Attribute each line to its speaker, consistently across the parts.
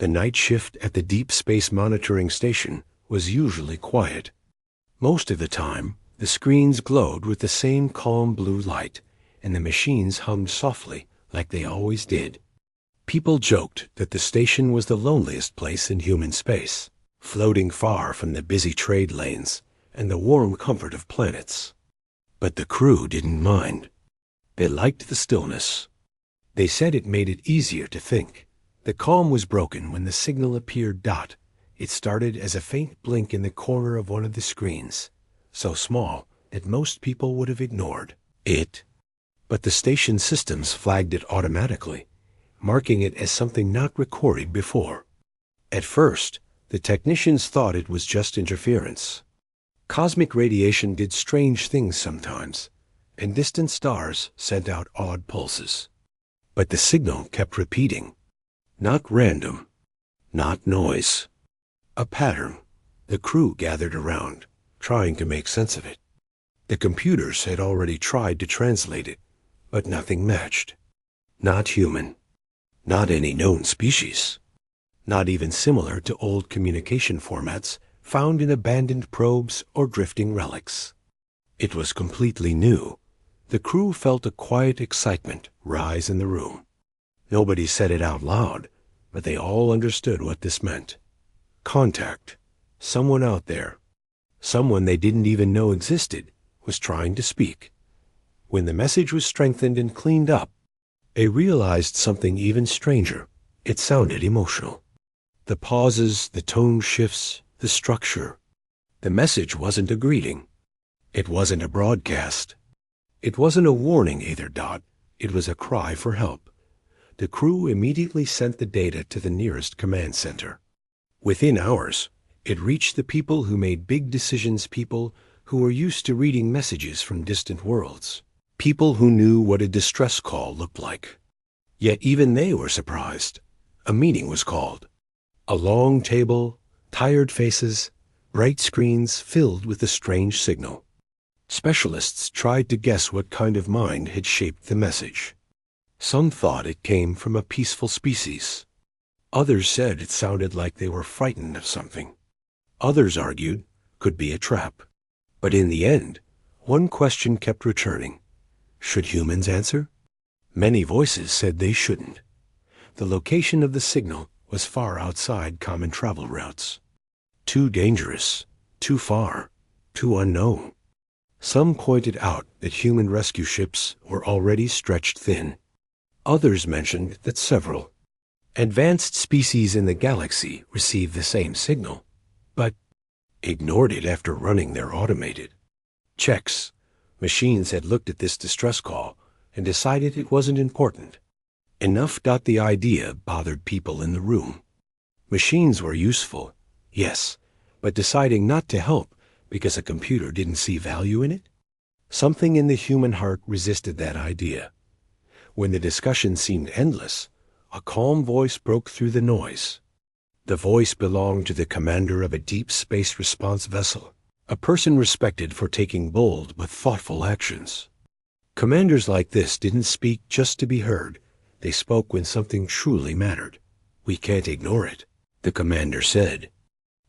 Speaker 1: The night shift at the Deep Space Monitoring Station was usually quiet. Most of the time, the screens glowed with the same calm blue light, and the machines hummed softly like they always did. People joked that the station was the loneliest place in human space, floating far from the busy trade lanes and the warm comfort of planets. But the crew didn't mind. They liked the stillness. They said it made it easier to think. The calm was broken when the signal appeared. It started as a faint blink in the corner of one of the screens, so small that most people would have ignored it. But the station systems flagged it automatically, marking it as something not recorded before. At first, the technicians thought it was just interference. Cosmic radiation did strange things sometimes, and distant stars sent out odd pulses. But the signal kept repeating. Not random, not noise. A pattern. The crew gathered around, trying to make sense of it. The computers had already tried to translate it, but nothing matched. Not human. Not any known species. Not even similar to old communication formats found in abandoned probes or drifting relics. It was completely new. The crew felt a quiet excitement rise in the room. Nobody said it out loud, but they all understood what this meant. Contact. Someone out there, someone they didn't even know existed, was trying to speak. When the message was strengthened and cleaned up, they realized something even stranger. It sounded emotional. The pauses, the tone shifts, the structure. The message wasn't a greeting. It wasn't a broadcast. It wasn't a warning either. It was a cry for help. The crew immediately sent the data to the nearest command center. Within hours, it reached the people who made big decisions, people who were used to reading messages from distant worlds, people who knew what a distress call looked like. Yet even they were surprised. A meeting was called. A long table, tired faces, bright screens filled with the strange signal. Specialists tried to guess what kind of mind had shaped the message. Some thought it came from a peaceful species. Others said it sounded like they were frightened of something. Others argued could be a trap. But in the end, one question kept returning. Should humans answer? Many voices said they shouldn't. The location of the signal was far outside common travel routes. Too dangerous, too far, too unknown. Some pointed out that human rescue ships were already stretched thin. Others mentioned that several advanced species in the galaxy received the same signal, but ignored it after running their automated checks. Machines had looked at this distress call and decided it wasn't important. Enough. The idea bothered people in the room. Machines were useful, yes, but deciding not to help because a computer didn't see value in it? Something in the human heart resisted that idea. When the discussion seemed endless, a calm voice broke through the noise. The voice belonged to the commander of a deep space response vessel, a person respected for taking bold but thoughtful actions. Commanders like this didn't speak just to be heard. They spoke when something truly mattered. We can't ignore it, the commander said.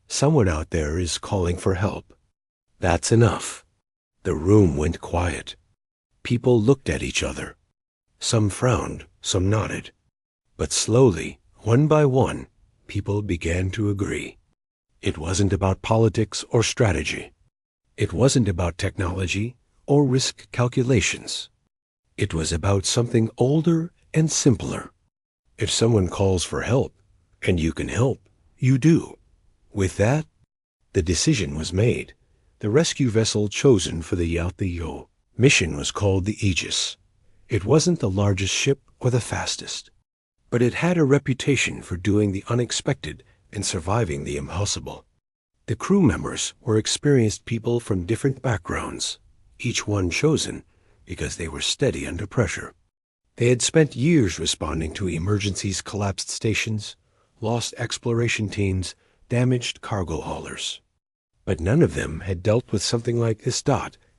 Speaker 1: Someone out there is calling for help. That's enough. The room went quiet. People looked at each other. Some frowned, some nodded. But slowly, one by one, people began to agree. It wasn't about politics or strategy. It wasn't about technology or risk calculations. It was about something older and simpler. If someone calls for help, and you can help, you do. With that, the decision was made. The rescue vessel chosen for the Yalthio mission was called the Aegis. It wasn't the largest ship or the fastest, but it had a reputation for doing the unexpected and surviving the impossible. The crew members were experienced people from different backgrounds, each one chosen because they were steady under pressure. They had spent years responding to emergencies, collapsed stations, lost exploration teams, damaged cargo haulers. But none of them had dealt with something like this.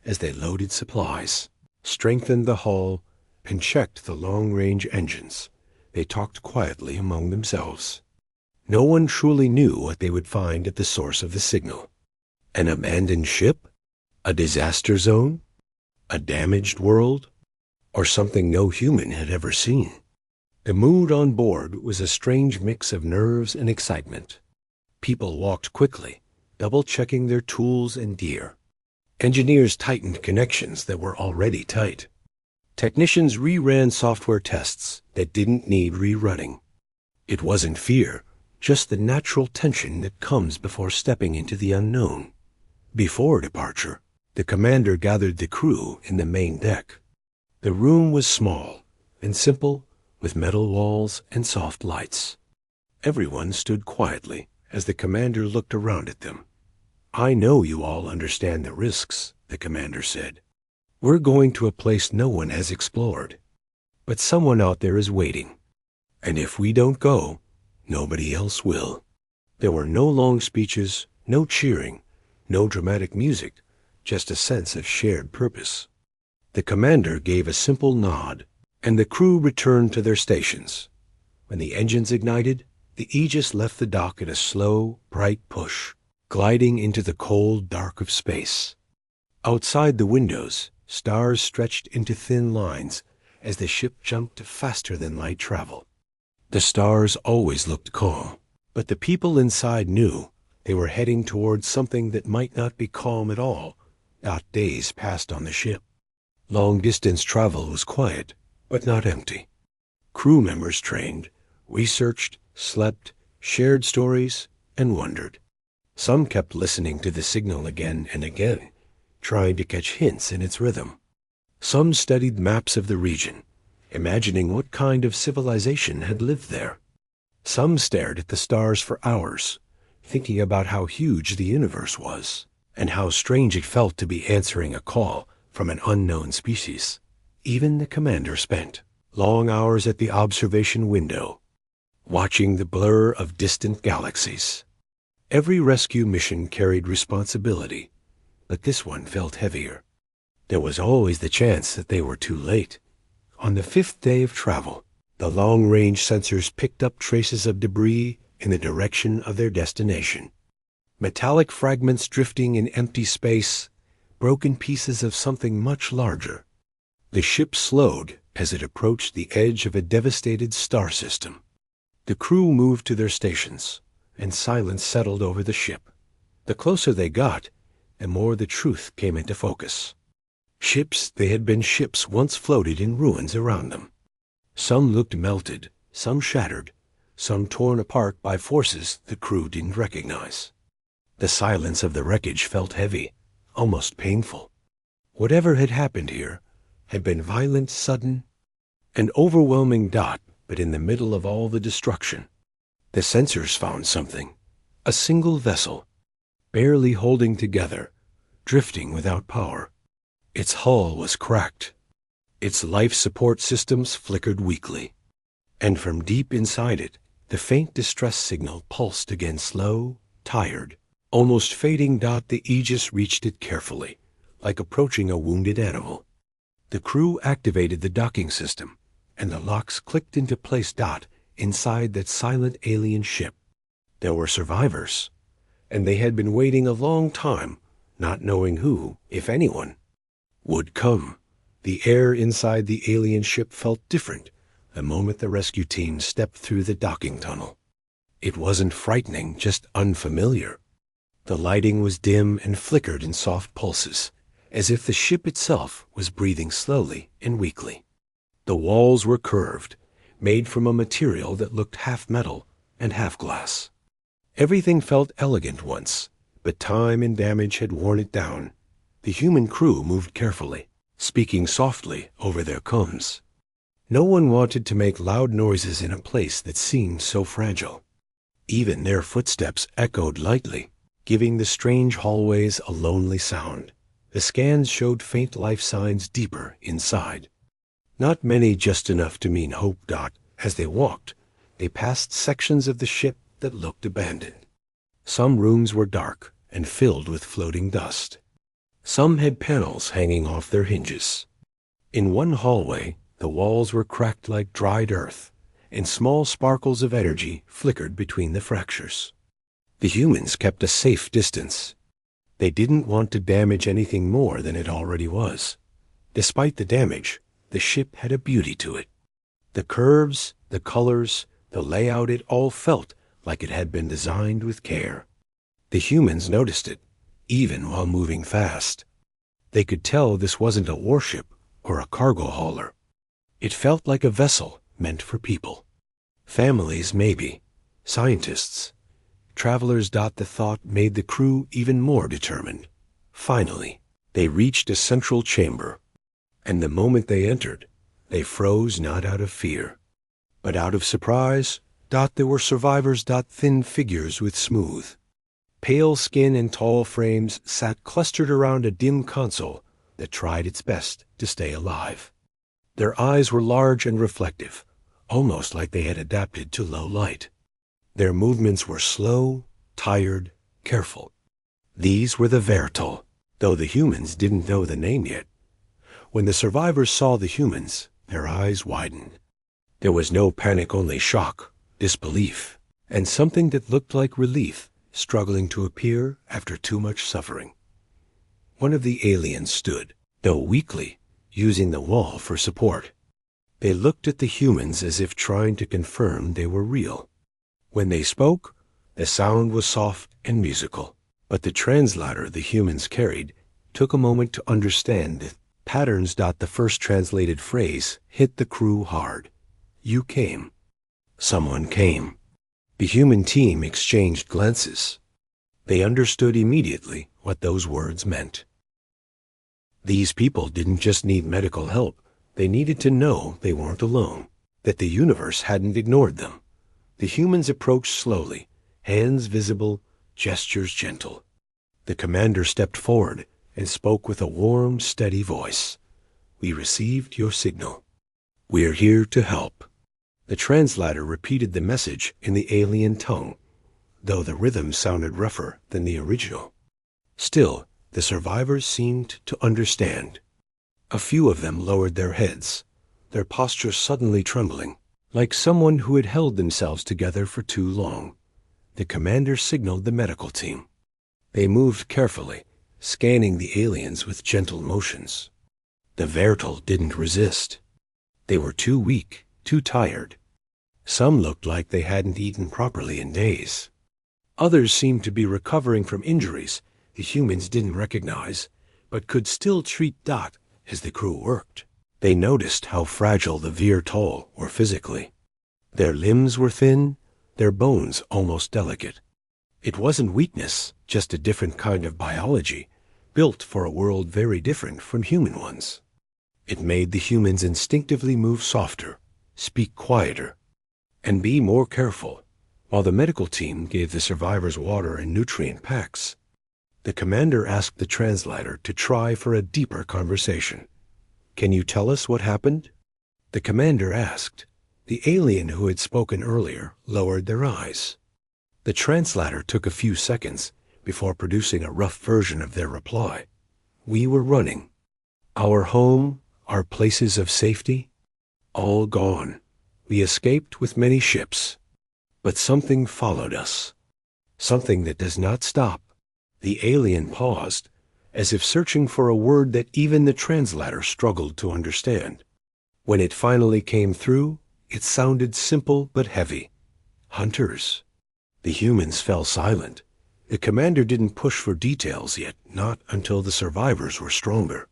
Speaker 1: As they loaded supplies, strengthened the hull, and checked the long-range engines, they talked quietly among themselves. No one truly knew what they would find at the source of the signal. An abandoned ship? A disaster zone? A damaged world? Or something no human had ever seen? The mood on board was a strange mix of nerves and excitement. People walked quickly, double-checking their tools and gear. Engineers tightened connections that were already tight. Technicians reran software tests that didn't need rerunning. It wasn't fear, just the natural tension that comes before stepping into the unknown. Before departure, the commander gathered the crew in the main deck. The room was small and simple, with metal walls and soft lights. Everyone stood quietly as the commander looked around at them. "I know you all understand the risks," the commander said. "We're going to a place no one has explored. But someone out there is waiting. And if we don't go, nobody else will." There were no long speeches, no cheering, no dramatic music, just a sense of shared purpose. The commander gave a simple nod, and the crew returned to their stations. When the engines ignited, the Aegis left the dock in a slow, bright push, gliding into the cold dark of space. Outside the windows, stars stretched into thin lines as the ship jumped to faster-than-light travel. The stars always looked calm, but the people inside knew they were heading towards something that might not be calm at all. Not days passed on the ship. Long-distance travel was quiet, but not empty. Crew members trained, researched, slept, shared stories, and wondered. Some kept listening to the signal again and again, trying to catch hints in its rhythm. Some studied maps of the region, imagining what kind of civilization had lived there. Some stared at the stars for hours, thinking about how huge the universe was, and how strange it felt to be answering a call from an unknown species. Even the commander spent long hours at the observation window, watching the blur of distant galaxies. Every rescue mission carried responsibility, but this one felt heavier. There was always the chance that they were too late. On the 5th day of travel, the long-range sensors picked up traces of debris in the direction of their destination. Metallic fragments drifting in empty space, broken pieces of something much larger. The ship slowed as it approached the edge of a devastated star system. The crew moved to their stations, and silence settled over the ship. The closer they got, the more the truth came into focus. Ships they had been ships once floated in ruins around them. Some looked melted, some shattered, some torn apart by forces the crew didn't recognize. The silence of the wreckage felt heavy, almost painful. Whatever had happened here had been violent, sudden, an overwhelming dot, but in the middle of all the destruction, the sensors found something, a single vessel, barely holding together, drifting without power. Its hull was cracked. Its life support systems flickered weakly. And from deep inside it, the faint distress signal pulsed again, slow, tired, almost fading. The Aegis reached it carefully, like approaching a wounded animal. The crew activated the docking system, and the locks clicked into place. Inside that silent alien ship, there were survivors, and they had been waiting a long time, not knowing who, if anyone, would come. The air inside the alien ship felt different the moment the rescue team stepped through the docking tunnel. It wasn't frightening, just unfamiliar. The lighting was dim and flickered in soft pulses, as if the ship itself was breathing slowly and weakly. The walls were curved, made from a material that looked half metal and half glass. Everything felt elegant once, but time and damage had worn it down. The human crew moved carefully, speaking softly over their combs. No one wanted to make loud noises in a place that seemed so fragile. Even their footsteps echoed lightly, giving the strange hallways a lonely sound. The scans showed faint life signs deeper inside. Not many, just enough to mean hope. As they walked, they passed sections of the ship that looked abandoned. Some rooms were dark and filled with floating dust. Some had panels hanging off their hinges. In one hallway, the walls were cracked like dried earth, and small sparkles of energy flickered between the fractures. The humans kept a safe distance. They didn't want to damage anything more than it already was. Despite the damage, the ship had a beauty to it. The curves, the colors, the layout, it all felt like it had been designed with care. The humans noticed it, even while moving fast. They could tell this wasn't a warship or a cargo hauler. It felt like a vessel meant for people. Families, maybe. Scientists. Travelers. The thought made the crew even more determined. Finally, they reached a central chamber. And the moment they entered, they froze not out of fear, but out of surprise. There were survivors. Thin figures with smooth, pale skin and tall frames sat clustered around a dim console that tried its best to stay alive. Their eyes were large and reflective, almost like they had adapted to low light. Their movements were slow, tired, careful. These were the Vertol, though the humans didn't know the name yet. When the survivors saw the humans, their eyes widened. There was no panic, only shock, disbelief, and something that looked like relief struggling to appear after too much suffering. One of the aliens stood, though weakly, using the wall for support. They looked at the humans as if trying to confirm they were real. When they spoke, the sound was soft and musical, but the translator the humans carried took a moment to understand the patterns. The first translated phrase hit the crew hard. You came. Someone came. The human team exchanged glances. They understood immediately what those words meant. These people didn't just need medical help. They needed to know they weren't alone, that the universe hadn't ignored them. The humans approached slowly, hands visible, gestures gentle. The commander stepped forward and spoke with a warm, steady voice. We received your signal. We're here to help. The translator repeated the message in the alien tongue, though the rhythm sounded rougher than the original. Still, the survivors seemed to understand. A few of them lowered their heads, their posture suddenly trembling, like someone who had held themselves together for too long. The commander signaled the medical team. They moved carefully, scanning the aliens with gentle motions. The Vertol didn't resist. They were too weak, too tired. Some looked like they hadn't eaten properly in days. Others seemed to be recovering from injuries the humans didn't recognize, but could still treat as the crew worked. They noticed how fragile the Vertol were physically. Their limbs were thin, their bones almost delicate. It wasn't weakness, just a different kind of biology, built for a world very different from human ones. It made the humans instinctively move softer, speak quieter, and be more careful, while the medical team gave the survivors water and nutrient packs. The commander asked the translator to try for a deeper conversation. Can you tell us what happened? The commander asked. The alien who had spoken earlier lowered their eyes. The translator took a few seconds before producing a rough version of their reply. We were running. Our home, our places of safety, all gone. We escaped with many ships. But something followed us. Something that does not stop. The alien paused, as if searching for a word that even the translator struggled to understand. When it finally came through, it sounded simple but heavy. Hunters. The humans fell silent. The commander didn't push for details yet, not until the survivors were stronger.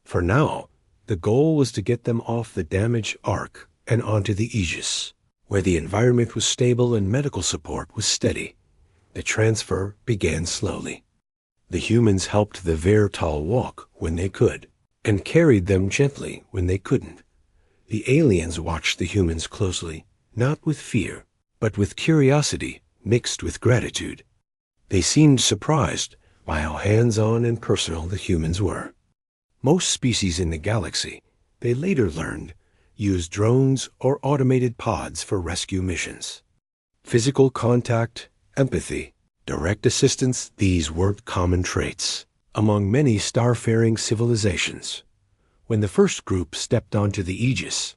Speaker 1: For now, the goal was to get them off the damaged Ark and onto the Aegis, where the environment was stable and medical support was steady. The transfer began slowly. The humans helped the Vertol walk when they could, and carried them gently when they couldn't. The aliens watched the humans closely, not with fear, but with curiosity mixed with gratitude. They seemed surprised by how hands-on and personal the humans were. Most species in the galaxy, they later learned, used drones or automated pods for rescue missions. Physical contact, empathy, direct assistance, these weren't common traits among many starfaring civilizations. When the first group stepped onto the Aegis,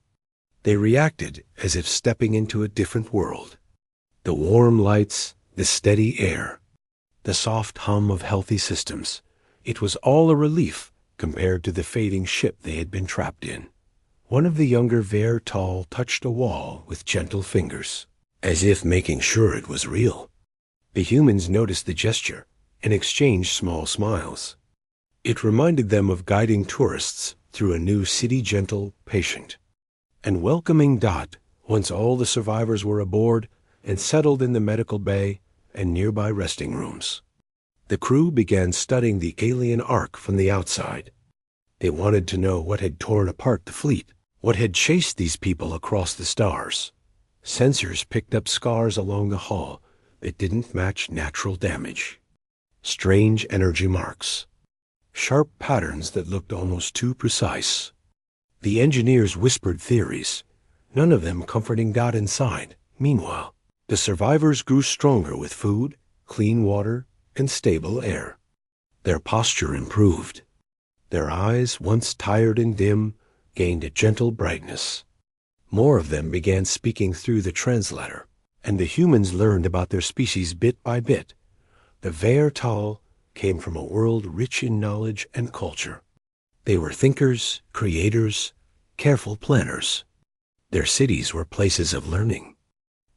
Speaker 1: They reacted as if stepping into a different world. The warm lights, the steady air, the soft hum of healthy systems. It was all a relief compared to the fading ship they had been trapped in. One of the younger Vertal touched a wall with gentle fingers, as if making sure it was real. The humans noticed the gesture and exchanged small smiles. It reminded them of guiding tourists through a new city, gentle, patient, and welcoming Dot once all the survivors were aboard and settled in the medical bay and nearby resting rooms. The crew began studying the alien ark from the outside. They wanted to know what had torn apart the fleet, what had chased these people across the stars. Sensors picked up scars along the hull that didn't match natural damage. Strange energy marks. Sharp patterns that looked almost too precise. The engineers whispered theories, none of them comforting Dot inside. Meanwhile, the survivors grew stronger with food, clean water, and stable air. Their posture improved. Their eyes, once tired and dim, gained a gentle brightness. More of them began speaking through the translator, and the humans learned about their species bit by bit. The Vertal came from a world rich in knowledge and culture. They were thinkers, creators, careful planners. Their cities were places of learning.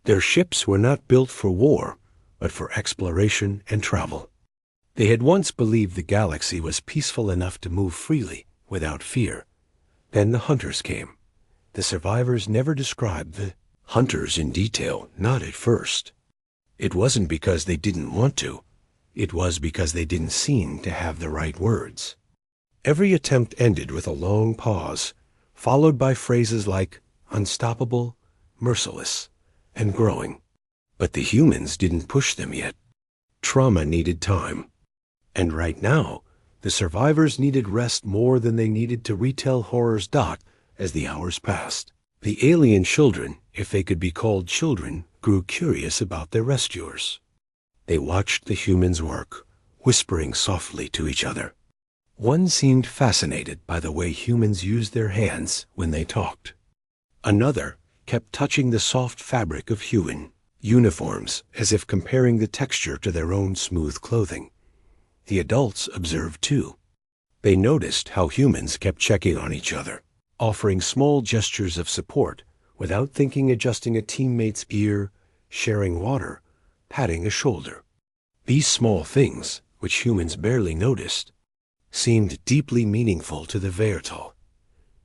Speaker 1: Their ships were not built for war, but for exploration and travel. They had once believed the galaxy was peaceful enough to move freely, without fear. Then the hunters came. The survivors never described the hunters in detail, not at first. It wasn't because they didn't want to. It was because they didn't seem to have the right words. Every attempt ended with a long pause, followed by phrases like unstoppable, merciless, and growing. But the humans didn't push them yet. Trauma needed time. And right now, the survivors needed rest more than they needed to retell horrors. As the hours passed, the alien children, if they could be called children, grew curious about their rescuers. They watched the humans work, whispering softly to each other. One seemed fascinated by the way humans used their hands when they talked. Another kept touching the soft fabric of human uniforms as if comparing the texture to their own smooth clothing. The adults observed too. They noticed how humans kept checking on each other, offering small gestures of support without thinking, adjusting a teammate's ear, sharing water, patting a shoulder. These small things, which humans barely noticed, seemed deeply meaningful to the Vertal.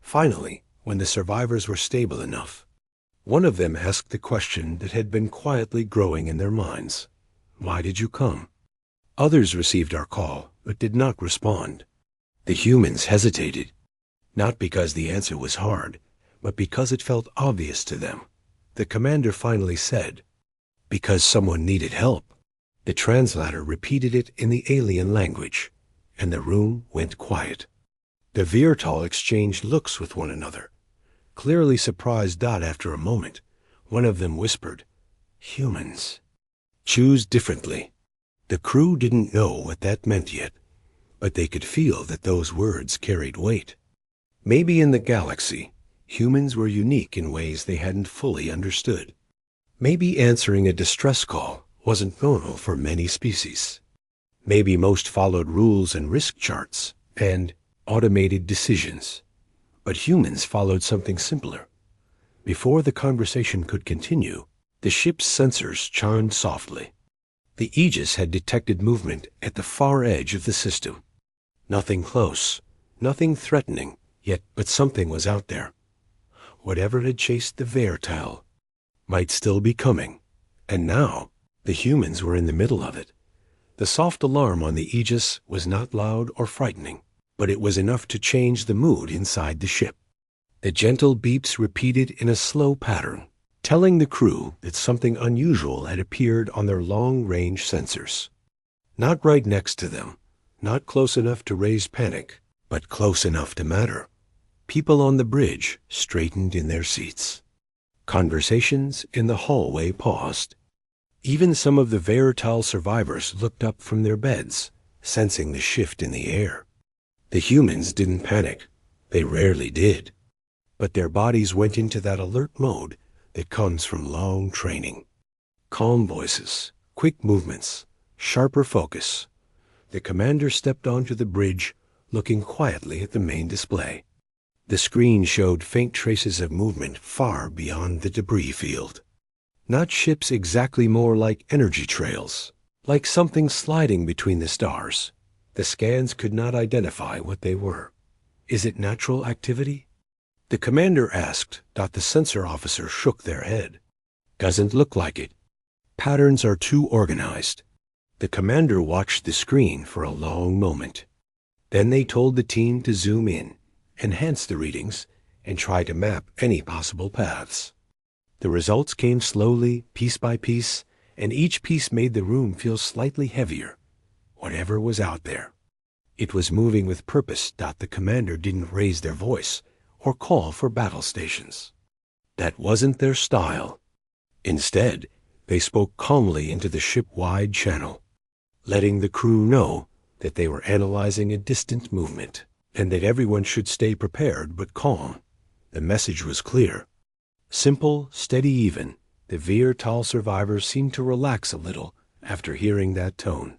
Speaker 1: Finally, when the survivors were stable enough, one of them asked the question that had been quietly growing in their minds. Why did you come? Others received our call, but did not respond. The humans hesitated, not because the answer was hard, but because it felt obvious to them. The commander finally said, because someone needed help. The translator repeated it in the alien language, and the room went quiet. The Vertal exchanged looks with one another, clearly surprised. After a moment, one of them whispered, humans choose differently. The crew didn't know what that meant yet, but they could feel that those words carried weight. Maybe in the galaxy, humans were unique in ways they hadn't fully understood. Maybe answering a distress call wasn't normal for many species. Maybe most followed rules and risk charts and automated decisions. But humans followed something simpler. Before the conversation could continue, the ship's sensors chimed softly. The Aegis had detected movement at the far edge of the system. Nothing close, nothing threatening, but something was out there. Whatever had chased the Vertal might still be coming, and now the humans were in the middle of it. The soft alarm on the Aegis was not loud or frightening, but it was enough to change the mood inside the ship. The gentle beeps repeated in a slow pattern, telling the crew that something unusual had appeared on their long-range sensors. Not right next to them, not close enough to raise panic, but close enough to matter. People on the bridge straightened in their seats. Conversations in the hallway paused. Even some of the Vertal survivors looked up from their beds, sensing the shift in the air. The humans didn't panic. They rarely did. but their bodies went into that alert mode that comes from long training. Calm voices, quick movements, sharper focus. The commander stepped onto the bridge, looking quietly at the main display. The screen showed faint traces of movement far beyond the debris field. Not ships exactly, more like energy trails, like something sliding between the stars. The scans could not identify what they were. Is it natural activity? The commander asked. The sensor officer shook their head. Doesn't look like it. Patterns are too organized. The commander watched the screen for a long moment. Then they told the team to zoom in, enhance the readings, and try to map any possible paths. The results came slowly, piece by piece, and each piece made the room feel slightly heavier. Whatever was out there, it was moving with purpose. The commander didn't raise their voice or call for battle stations. That wasn't their style. Instead, they spoke calmly into the ship-wide channel, letting the crew know that they were analyzing a distant movement and that everyone should stay prepared but calm. The message was clear. Simple, steady even. The Virtal survivors seemed to relax a little after hearing that tone.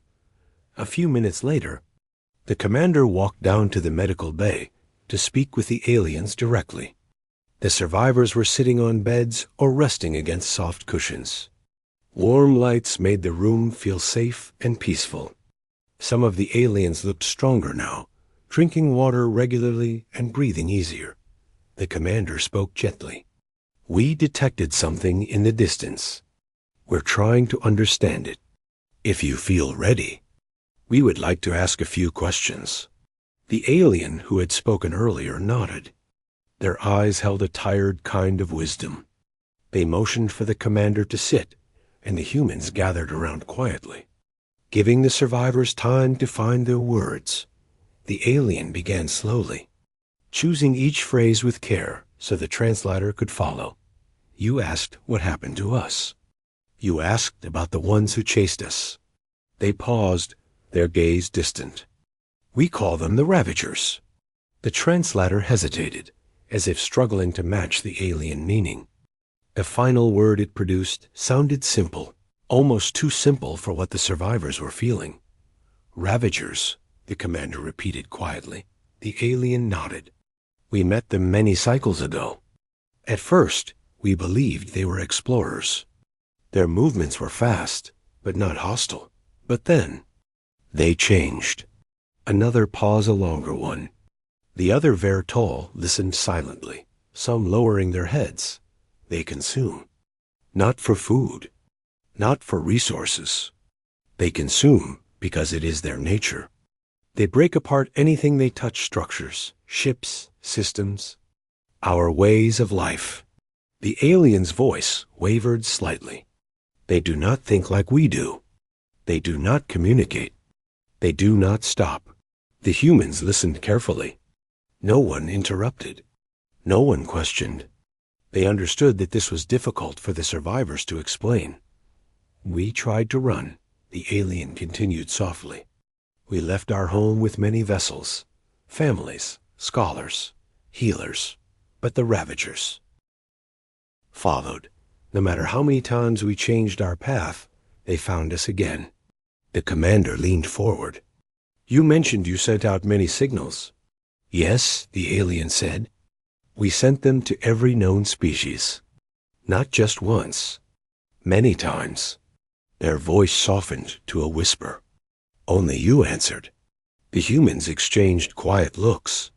Speaker 1: A few minutes later, the commander walked down to the medical bay to speak with the aliens directly. The survivors were sitting on beds or resting against soft cushions. Warm lights made the room feel safe and peaceful. Some of the aliens looked stronger now, drinking water regularly and breathing easier. The commander spoke gently. We detected something in the distance. We're trying to understand it. If you feel ready, we would like to ask a few questions. The alien who had spoken earlier nodded. Their eyes held a tired kind of wisdom. They motioned for the commander to sit, and the humans gathered around quietly, giving the survivors time to find their words. The alien began slowly, choosing each phrase with care so the translator could follow. You asked what happened to us. You asked about the ones who chased us. They paused, their gaze distant. We call them the Ravagers. The translator hesitated, as if struggling to match the alien meaning. The final word it produced sounded simple, almost too simple for what the survivors were feeling. Ravagers, the commander repeated quietly. The alien nodded. We met them many cycles ago. At first, we believed they were explorers. Their movements were fast, but not hostile. But then, they changed. Another pause, a longer one. The other Virtal listened silently, some lowering their heads. They consume. Not for food, not for resources. They consume because it is their nature. They break apart anything they touch: structures, ships, systems, our ways of life. The alien's voice wavered slightly. They do not think like we do. They do not communicate. They do not stop. The humans listened carefully. No one interrupted. No one questioned. They understood that this was difficult for the survivors to explain. We tried to run, the alien continued softly. We left our home with many vessels, families, scholars, healers, but the Ravagers followed. No matter how many times we changed our path, they found us again. The commander leaned forward. You mentioned you sent out many signals. Yes, the alien said. We sent them to every known species. Not just once. Many times. Their voice softened to a whisper. Only you answered. The humans exchanged quiet looks.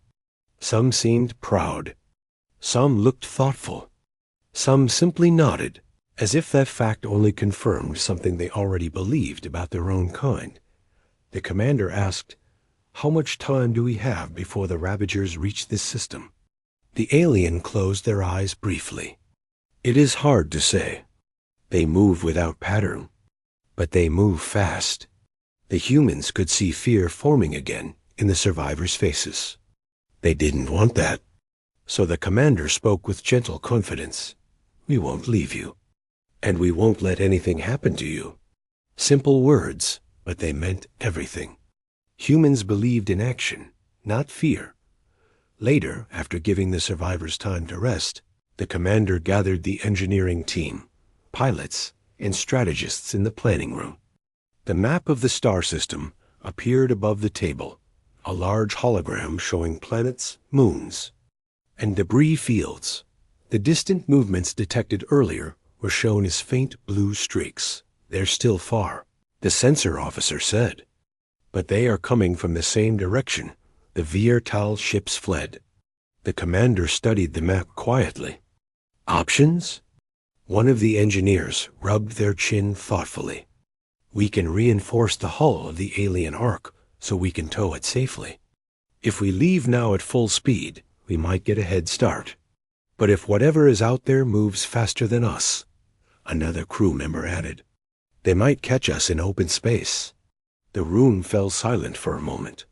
Speaker 1: Some seemed proud. Some looked thoughtful. Some simply nodded, as if that fact only confirmed something they already believed about their own kind. The commander asked, How much time do we have before the Ravagers reach this system? The alien closed their eyes briefly. It is hard to say. They move without pattern, but they move fast. The humans could see fear forming again in the survivors' faces. They didn't want that. So the commander spoke with gentle confidence. We won't leave you, and we won't let anything happen to you. Simple words, but they meant everything. Humans believed in action, not fear. Later, after giving the survivors time to rest, the commander gathered the engineering team, pilots, and strategists in the planning room. The map of the star system appeared above the table, a large hologram showing planets, moons, and debris fields. The distant movements detected earlier were shown as faint blue streaks. They're still far, the sensor officer said. But they are coming from the same direction the Viertal ships fled. The commander studied the map quietly. Options? One of the engineers rubbed their chin thoughtfully. We can reinforce the hull of the alien Ark so we can tow it safely. If we leave now at full speed, we might get a head start. But if whatever is out there moves faster than us, another crew member added, they might catch us in open space. The room fell silent for a moment.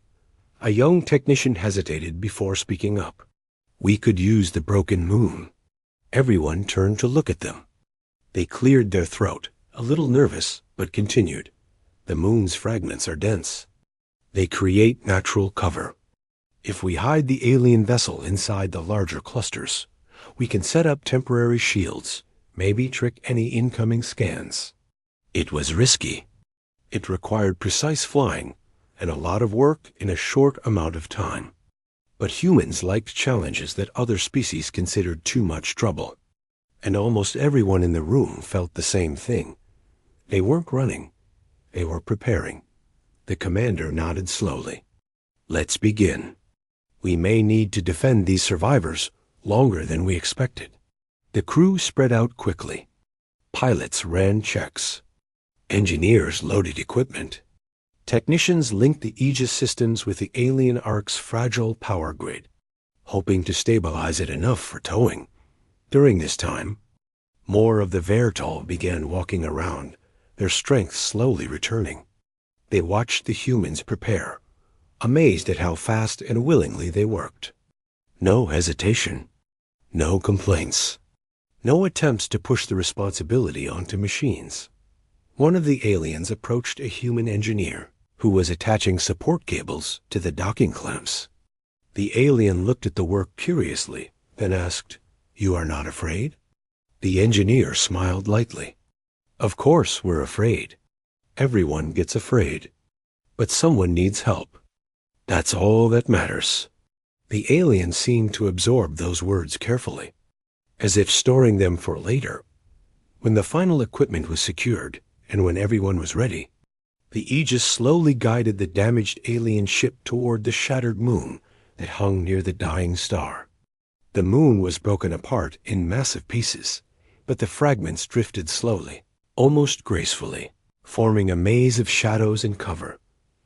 Speaker 1: A young technician hesitated before speaking up. We could use the broken moon. Everyone turned to look at them. They cleared their throat, a little nervous, but continued. The moon's fragments are dense. They create natural cover. If we hide the alien vessel inside the larger clusters, we can set up temporary shields, maybe trick any incoming scans. It was risky. It required precise flying and a lot of work in a short amount of time. But humans liked challenges that other species considered too much trouble. And almost everyone in the room felt the same thing. They weren't running. They were preparing. The commander nodded slowly. Let's begin. We may need to defend these survivors longer than we expected. The crew spread out quickly. Pilots ran checks. Engineers loaded equipment. Technicians linked the Aegis systems with the alien Ark's fragile power grid, hoping to stabilize it enough for towing. During this time, more of the Viertal began walking around, their strength slowly returning. They watched the humans prepare, amazed at how fast and willingly they worked. No hesitation. No complaints. No attempts to push the responsibility onto machines. One of the aliens approached a human engineer who was attaching support cables to the docking clamps. The alien looked at the work curiously, then asked, "You are not afraid?" The engineer smiled lightly. "Of course we're afraid. Everyone gets afraid. But someone needs help. That's all that matters." The alien seemed to absorb those words carefully, as if storing them for later. When the final equipment was secured, and when everyone was ready, the Aegis slowly guided the damaged alien ship toward the shattered moon that hung near the dying star. The moon was broken apart in massive pieces, but the fragments drifted slowly, almost gracefully, forming a maze of shadows and cover.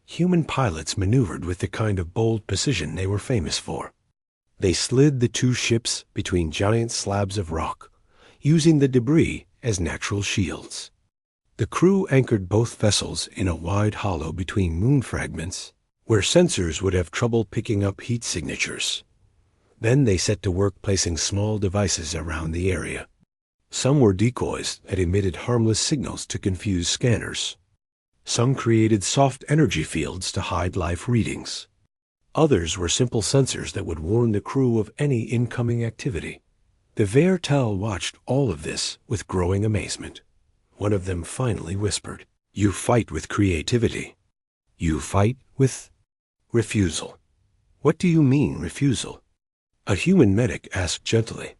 Speaker 1: Human pilots maneuvered with the kind of bold precision they were famous for. They slid the two ships between giant slabs of rock, using the debris as natural shields. The crew anchored both vessels in a wide hollow between moon fragments, where sensors would have trouble picking up heat signatures. Then they set to work placing small devices around the area. Some were decoys that emitted harmless signals to confuse scanners. Some created soft energy fields to hide live readings. Others were simple sensors that would warn the crew of any incoming activity. The Viertal watched all of this with growing amazement. One of them finally whispered, "You fight with creativity. You fight with refusal." "What do you mean, refusal?" A human medic asked gently.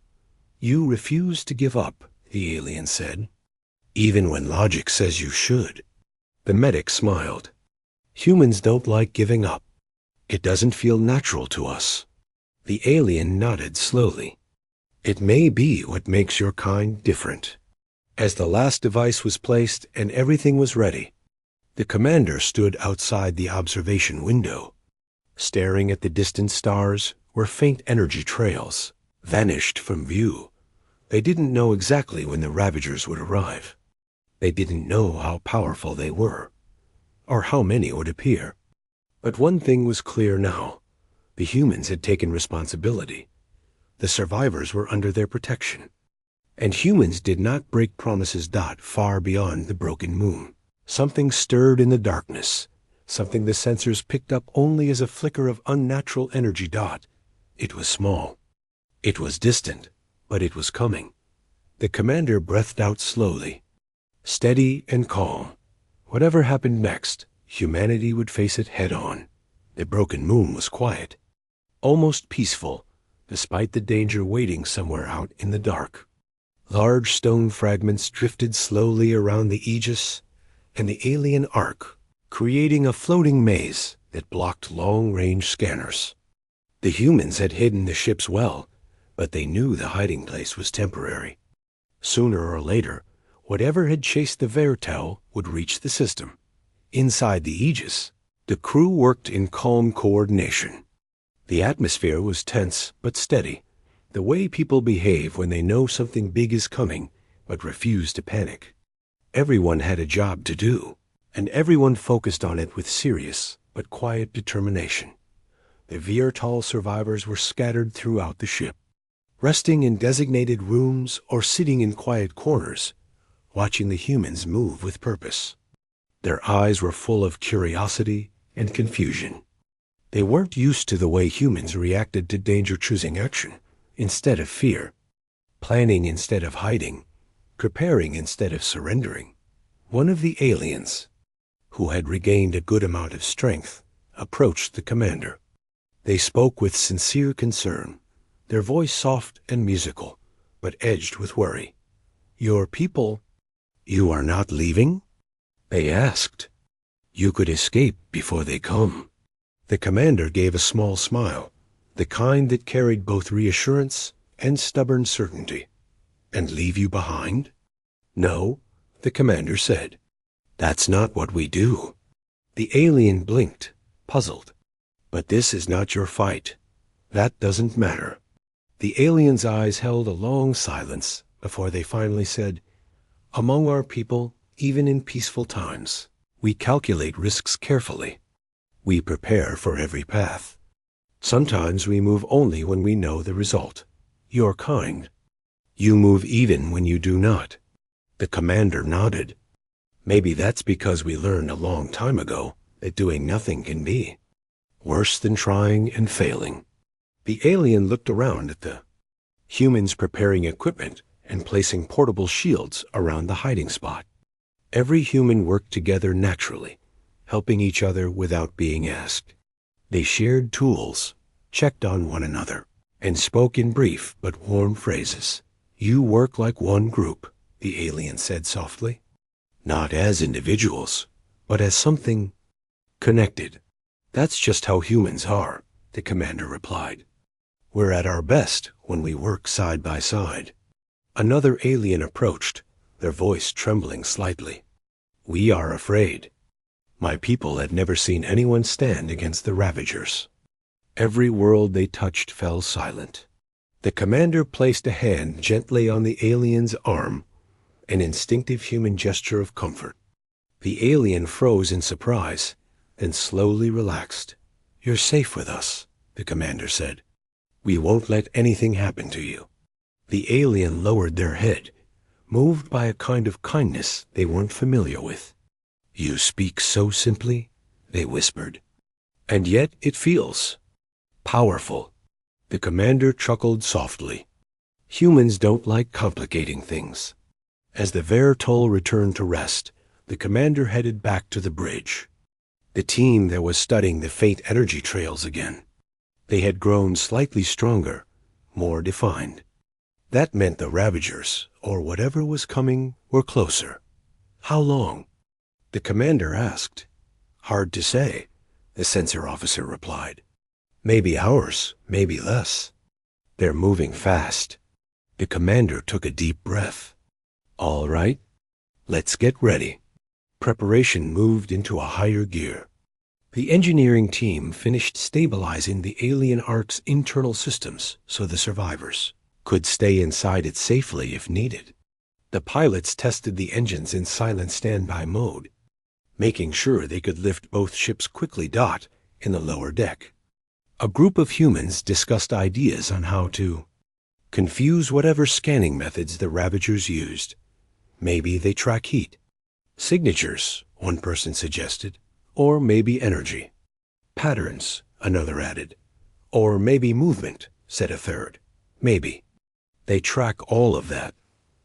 Speaker 1: "You refuse to give up," the alien said, "even when logic says you should." The medic smiled. "Humans don't like giving up. It doesn't feel natural to us." The alien nodded slowly. "It may be what makes your kind different." As the last device was placed and everything was ready, the commander stood outside the observation window, staring at the distant stars where faint energy trails vanished from view. They didn't know exactly when the Ravagers would arrive. They didn't know how powerful they were, or how many would appear. But one thing was clear now. The humans had taken responsibility. The survivors were under their protection. And humans did not break promises far beyond the broken moon. Something stirred in the darkness, something the sensors picked up only as a flicker of unnatural energy. It was small. It was distant, but it was coming. The commander breathed out slowly, steady and calm. Whatever happened next, humanity would face it head on. The broken moon was quiet, almost peaceful, despite the danger waiting somewhere out in the dark. Large stone fragments drifted slowly around the Aegis and the alien ark, creating a floating maze that blocked long-range scanners. The humans had hidden the ships well, but they knew the hiding place was temporary. Sooner or later, whatever had chased the Vertel would reach the system. Inside the Aegis, the crew worked in calm coordination. The atmosphere was tense but steady, the way people behave when they know something big is coming but refuse to panic. Everyone had a job to do, and everyone focused on it with serious but quiet determination. The Vertel survivors were scattered throughout the ship, resting in designated rooms or sitting in quiet corners, watching the humans move with purpose. Their eyes were full of curiosity and confusion. They weren't used to the way humans reacted to danger, choosing action instead of fear, planning instead of hiding, preparing instead of surrendering. One of the aliens, who had regained a good amount of strength, approached the commander. They spoke with sincere concern, their voice soft and musical, but edged with worry. "Your people, you are not leaving?" they asked. "You could escape before they come." The commander gave a small smile, the kind that carried both reassurance and stubborn certainty. "And leave you behind?" "No," the commander said. "That's not what we do." The alien blinked, puzzled. "But this is not your fight. That doesn't matter." The alien's eyes held a long silence before they finally said, "Among our people, even in peaceful times, we calculate risks carefully. We prepare for every path. Sometimes we move only when we know the result. Your kind. You move even when you do not." The commander nodded. "Maybe that's because we learned a long time ago that doing nothing can be worse than trying and failing." The alien looked around at the humans preparing equipment and placing portable shields around the hiding spot. Every human worked together naturally, helping each other without being asked. They shared tools, checked on one another, and spoke in brief but warm phrases. "You work like one group," the alien said softly. "Not as individuals, but as something connected." "That's just how humans are," the commander replied. "We're at our best when we work side by side." Another alien approached, their voice trembling slightly. "We are afraid. My people had never seen anyone stand against the Ravagers." Every world they touched fell silent. The commander placed a hand gently on the alien's arm, an instinctive human gesture of comfort. The alien froze in surprise, then slowly relaxed. "You're safe with us," the commander said. "We won't let anything happen to you." The alien lowered their head, moved by a kind of kindness they weren't familiar with. "You speak so simply," they whispered. "And yet it feels powerful." The commander chuckled softly. Humans don't like complicating things. As the Vertol returned to rest, the commander headed back to the bridge. The team there was studying the Fate energy trails again. They had grown slightly stronger, more defined. That meant the Ravagers, or whatever was coming, were closer. "How long?" the commander asked. "Hard to say," the sensor officer replied. "Maybe hours, maybe less. They're moving fast." The commander took a deep breath. "All right, let's get ready." Preparation moved into a higher gear. The engineering team finished stabilizing the alien ark's internal systems so the survivors could stay inside it safely if needed. The pilots tested the engines in silent standby mode, making sure they could lift both ships quickly. In the lower deck, a group of humans discussed ideas on how to confuse whatever scanning methods the Ravagers used. Maybe they track heat signatures, one person suggested, or maybe energy patterns, another added, or maybe movement. said a third. Maybe. They track all of that,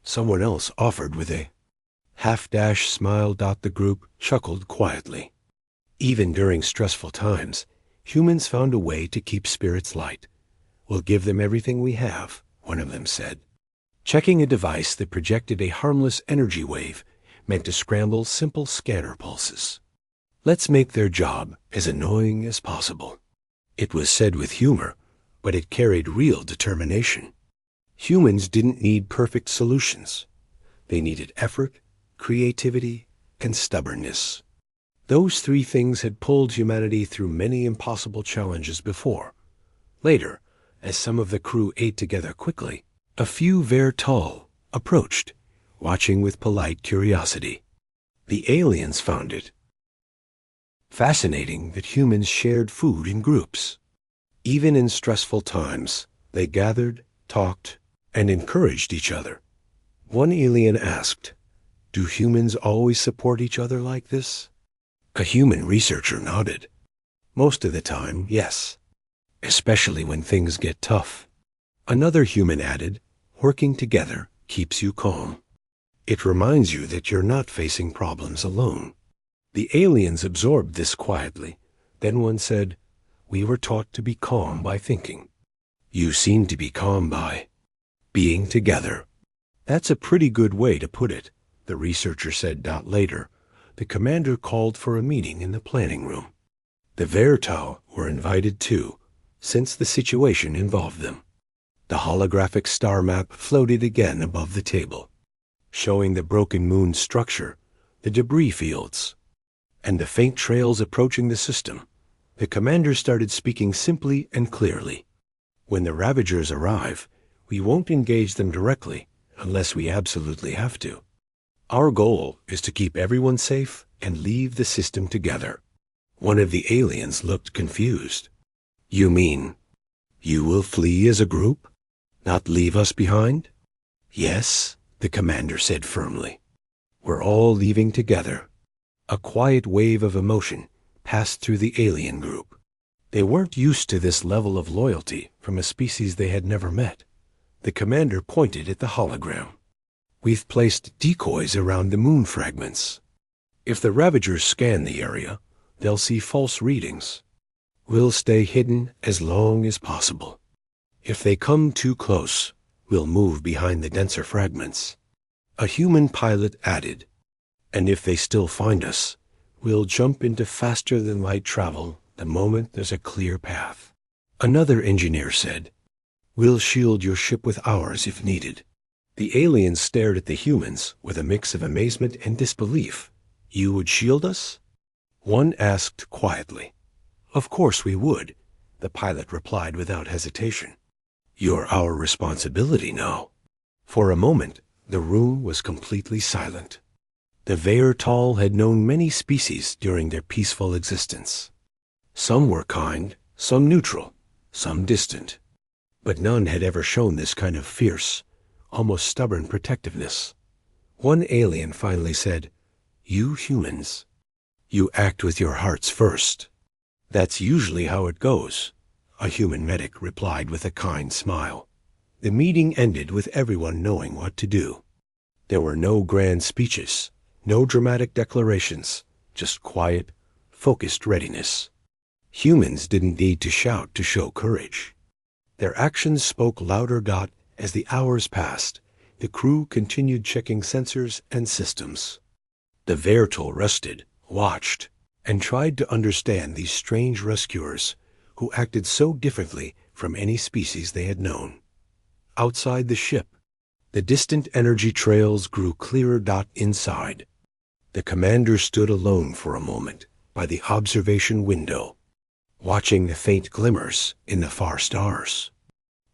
Speaker 1: someone else offered with a half-dash smile. The group chuckled quietly. Even during stressful times, humans found a way to keep spirits light. We'll give them everything we have, one of them said. Checking a device that projected a harmless energy wave meant to scramble simple scanner pulses. Let's make their job as annoying as possible. It was said with humor, but it carried real determination. Humans didn't need perfect solutions. They needed effort, creativity, and stubbornness. Those three things had pulled humanity through many impossible challenges before. Later, as some of the crew ate together quickly, a few Vertol approached, watching with polite curiosity. The aliens found it fascinating that humans shared food in groups. Even in stressful times, they gathered, talked, and encouraged each other. One alien asked, "Do humans always support each other like this?" A human researcher nodded. Most of the time, yes. Especially when things get tough. Another human added, "Working together keeps you calm. It reminds you that you're not facing problems alone." The aliens absorbed this quietly. Then one said, "We were taught to be calm by thinking. You seem to be calm by being together." That's a pretty good way to put it, the researcher said. Later, the commander called for a meeting in the planning room. The Vertau were invited too, since the situation involved them. The holographic star map floated again above the table, showing the broken moon structure, the debris fields, and the faint trails approaching the system. The commander started speaking simply and clearly. "When the Ravagers arrive, we won't engage them directly unless we absolutely have to. Our goal is to keep everyone safe and leave the system together." One of the aliens looked confused. "You mean you will flee as a group? Not leave us behind?" "Yes," the commander said firmly. "We're all leaving together." A quiet wave of emotion passed through the alien group. They weren't used to this level of loyalty from a species they had never met. The commander pointed at the hologram. "We've placed decoys around the moon fragments. If the Ravagers scan the area, they'll see false readings. We'll stay hidden as long as possible. If they come too close, we'll move behind the denser fragments." A human pilot added, "And if they still find us, we'll jump into faster-than-light travel the moment there's a clear path." Another engineer said, "We'll shield your ship with ours if needed." The aliens stared at the humans with a mix of amazement and disbelief. "You would shield us?" One asked quietly. "Of course we would," the pilot replied without hesitation. "You're our responsibility now." For a moment, the room was completely silent. The Vertol had known many species during their peaceful existence. Some were kind, some neutral, some distant. But none had ever shown this kind of fierce, almost stubborn protectiveness. One alien finally said, "You humans, you act with your hearts first." "That's usually how it goes," a human medic replied with a kind smile. The meeting ended with everyone knowing what to do. There were no grand speeches, no dramatic declarations, just quiet, focused readiness. Humans didn't need to shout to show courage. Their actions spoke louder. As the hours passed, the crew continued checking sensors and systems. The Vertol rested, watched, and tried to understand these strange rescuers who acted so differently from any species they had known. Outside the ship, the distant energy trails grew clearer. Inside, the commander stood alone for a moment by the observation window, watching the faint glimmers in the far stars.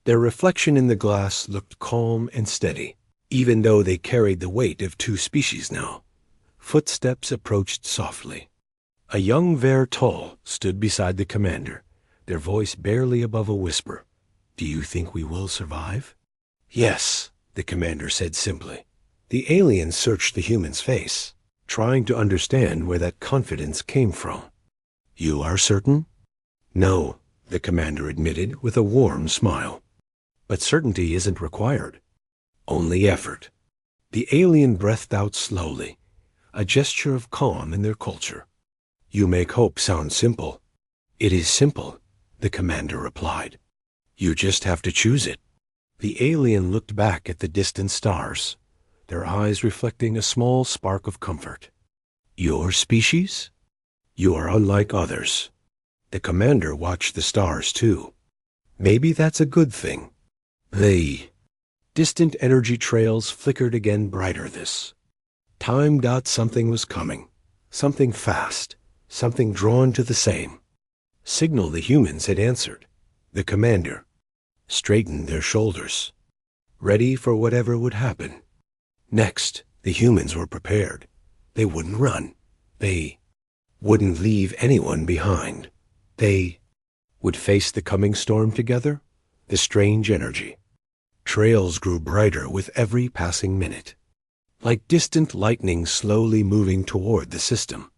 Speaker 1: Their reflection in the glass looked calm and steady, even though they carried the weight of two species now. Footsteps approached softly. A young Vertol stood beside the commander, their voice barely above a whisper. "Do you think we will survive?" "Yes," the commander said simply. The alien searched the human's face, trying to understand where that confidence came from. "You are certain?" "No," the commander admitted with a warm smile. But certainty isn't required. Only effort. The alien breathed out slowly, a gesture of calm in their culture. You make hope sound simple. It is simple, the commander replied. You just have to choose it. The alien looked back at the distant stars, their eyes reflecting a small spark of comfort. Your species? You are unlike others. The commander watched the stars too. Maybe that's a good thing. Distant energy trails flickered again brighter this. Time. Something was coming. Something fast. Something drawn to the same. Signal the humans had answered. The commander straightened their shoulders, ready for whatever would happen. Next, the humans were prepared. They wouldn't run. They wouldn't leave anyone behind. They would face the coming storm together, the strange energy. Trails grew brighter with every passing minute, like distant lightning slowly moving toward the system.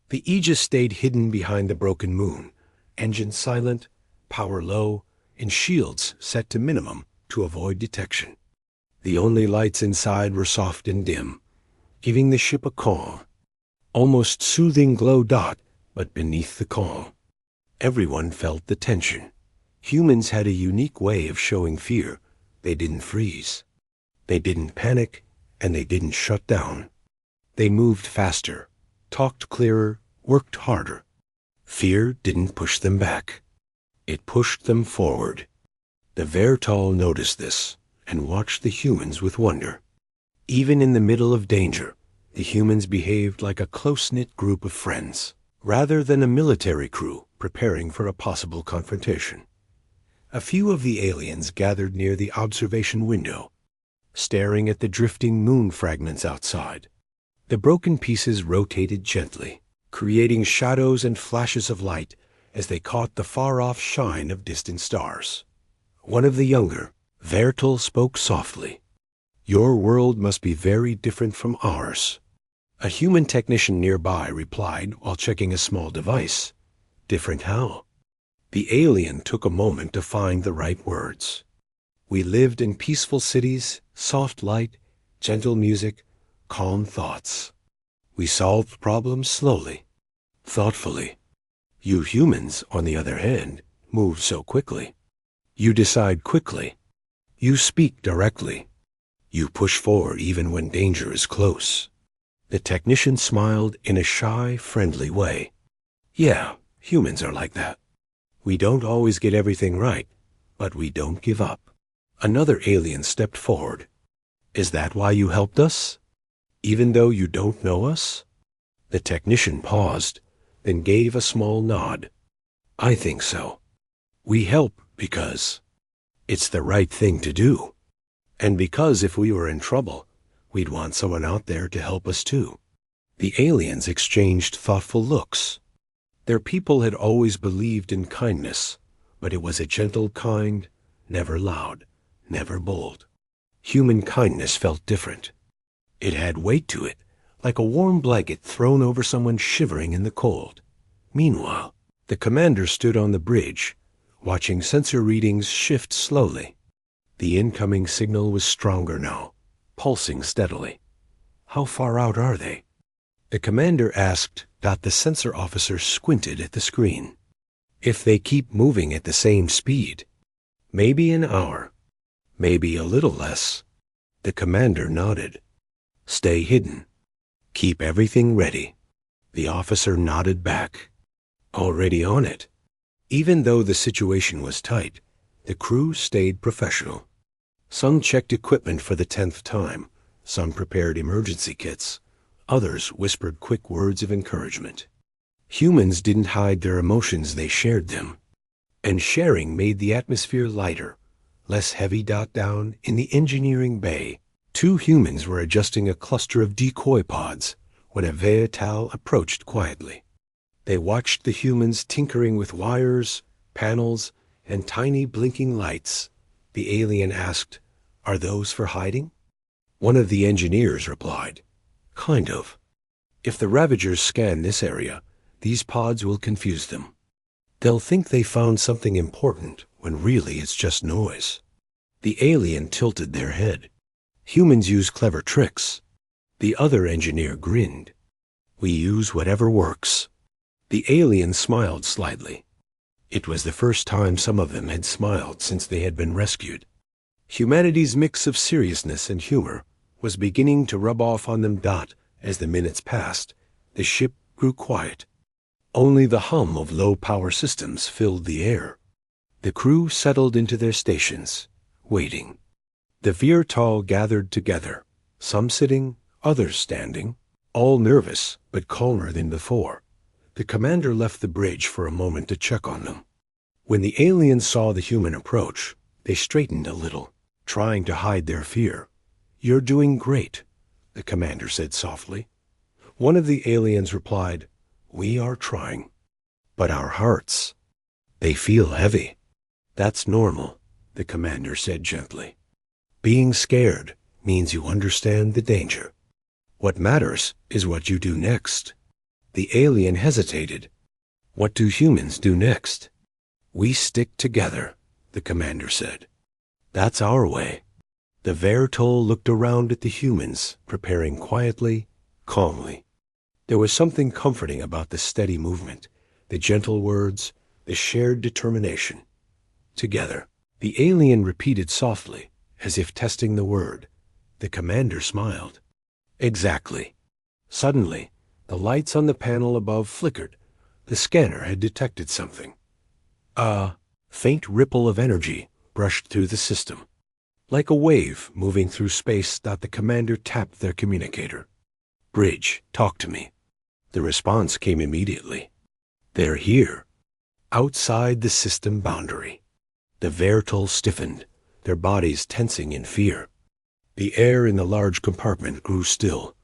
Speaker 1: The Aegis stayed hidden behind the broken moon, engines silent, power low, and shields set to minimum to avoid detection. The only lights inside were soft and dim, giving the ship a calm, almost soothing glow. But beneath the calm, everyone felt the tension. Humans had a unique way of showing fear. They didn't freeze. They didn't panic, and they didn't shut down. They moved faster, talked clearer, worked harder. Fear didn't push them back. It pushed them forward. The Vertal noticed this and watched the humans with wonder. Even in the middle of danger, the humans behaved like a close-knit group of friends, rather than a military crew preparing for a possible confrontation. A few of the aliens gathered near the observation window, staring at the drifting moon fragments outside. The broken pieces rotated gently, creating shadows and flashes of light as they caught the far-off shine of distant stars. One of the younger, Vertal, spoke softly. Your world must be very different from ours. A human technician nearby replied while checking a small device. Different how? The alien took a moment to find the right words. We lived in peaceful cities, soft light, gentle music, calm thoughts. We solved problems slowly, thoughtfully. You humans, on the other hand, move so quickly. You decide quickly. You speak directly. You push forward even when danger is close. The technician smiled in a shy, friendly way. Yeah, humans are like that. We don't always get everything right, but we don't give up. Another alien stepped forward. Is that why you helped us? Even though you don't know us? The technician paused, then gave a small nod. I think so. We help because it's the right thing to do. And because if we were in trouble, we'd want someone out there to help us too. The aliens exchanged thoughtful looks. Their people had always believed in kindness, but it was a gentle kind, never loud, never bold. Human kindness felt different. It had weight to it, like a warm blanket thrown over someone shivering in the cold. Meanwhile, the commander stood on the bridge, watching sensor readings shift slowly. The incoming signal was stronger now, pulsing steadily. How far out are they? The commander asked. The sensor officer squinted at the screen. If they keep moving at the same speed, maybe an hour, maybe a little less. The commander nodded. Stay hidden. Keep everything ready. The officer nodded back. Already on it. Even though the situation was tight, the crew stayed professional. Some checked equipment for the 10th time. Some prepared emergency kits. Others whispered quick words of encouragement. Humans didn't hide their emotions, they shared them. And sharing made the atmosphere lighter, less heavy. Down in the engineering bay, 2 humans were adjusting a cluster of decoy pods when a Veatal approached quietly. They watched the humans tinkering with wires, panels, and tiny blinking lights. The alien asked, Are those for hiding? One of the engineers replied, Kind of. If the Ravagers scan this area, these pods will confuse them. They'll think they found something important when really it's just noise. The alien tilted their head. Humans use clever tricks. The other engineer grinned. We use whatever works. The alien smiled slightly. It was the first time some of them had smiled since they had been rescued. Humanity's mix of seriousness and humor was beginning to rub off on them. As the minutes passed, the ship grew quiet. Only the hum of low-power systems filled the air. The crew settled into their stations, waiting. The Virtal gathered together, some sitting, others standing, all nervous but calmer than before. The commander left the bridge for a moment to check on them. When the aliens saw the human approach, they straightened a little, trying to hide their fear. "You're doing great," the commander said softly. One of the aliens replied, "We are trying. But our hearts, they feel heavy." "That's normal," the commander said gently. "Being scared means you understand the danger. What matters is what you do next." The alien hesitated. "What do humans do next?" "We stick together," the commander said. "That's our way." The Virtal looked around at the humans, preparing quietly, calmly. There was something comforting about the steady movement, the gentle words, the shared determination. Together. The alien repeated softly, as if testing the word. The commander smiled. "Exactly." Suddenly, the lights on the panel above flickered. The scanner had detected something. A faint ripple of energy brushed through the system. Like a wave moving through space, the commander tapped their communicator. "Bridge, talk to me." The response came immediately. "They're here." Outside the system boundary. The Virtal stiffened, their bodies tensing in fear. The air in the large compartment grew still.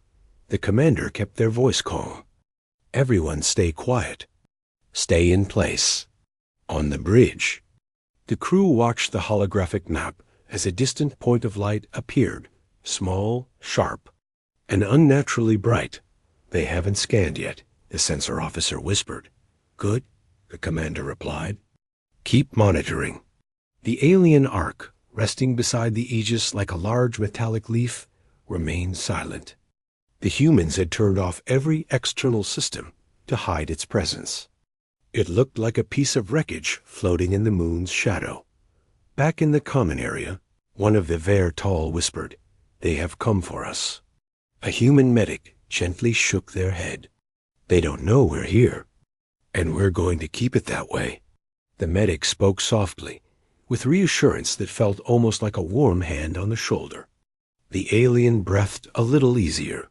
Speaker 1: The commander kept their voice calm. "Everyone stay quiet. Stay in place." On the bridge. The crew watched the holographic map as a distant point of light appeared, small, sharp, and unnaturally bright. "They haven't scanned yet," the sensor officer whispered. "Good," the commander replied. "Keep monitoring." The alien ark, resting beside the Aegis like a large metallic leaf, remained silent. The humans had turned off every external system to hide its presence. It looked like a piece of wreckage floating in the moon's shadow. Back in the common area, one of the Virtal whispered, "They have come for us." A human medic gently shook their head. "They don't know we're here, and we're going to keep it that way." The medic spoke softly, with reassurance that felt almost like a warm hand on the shoulder. The alien breathed a little easier.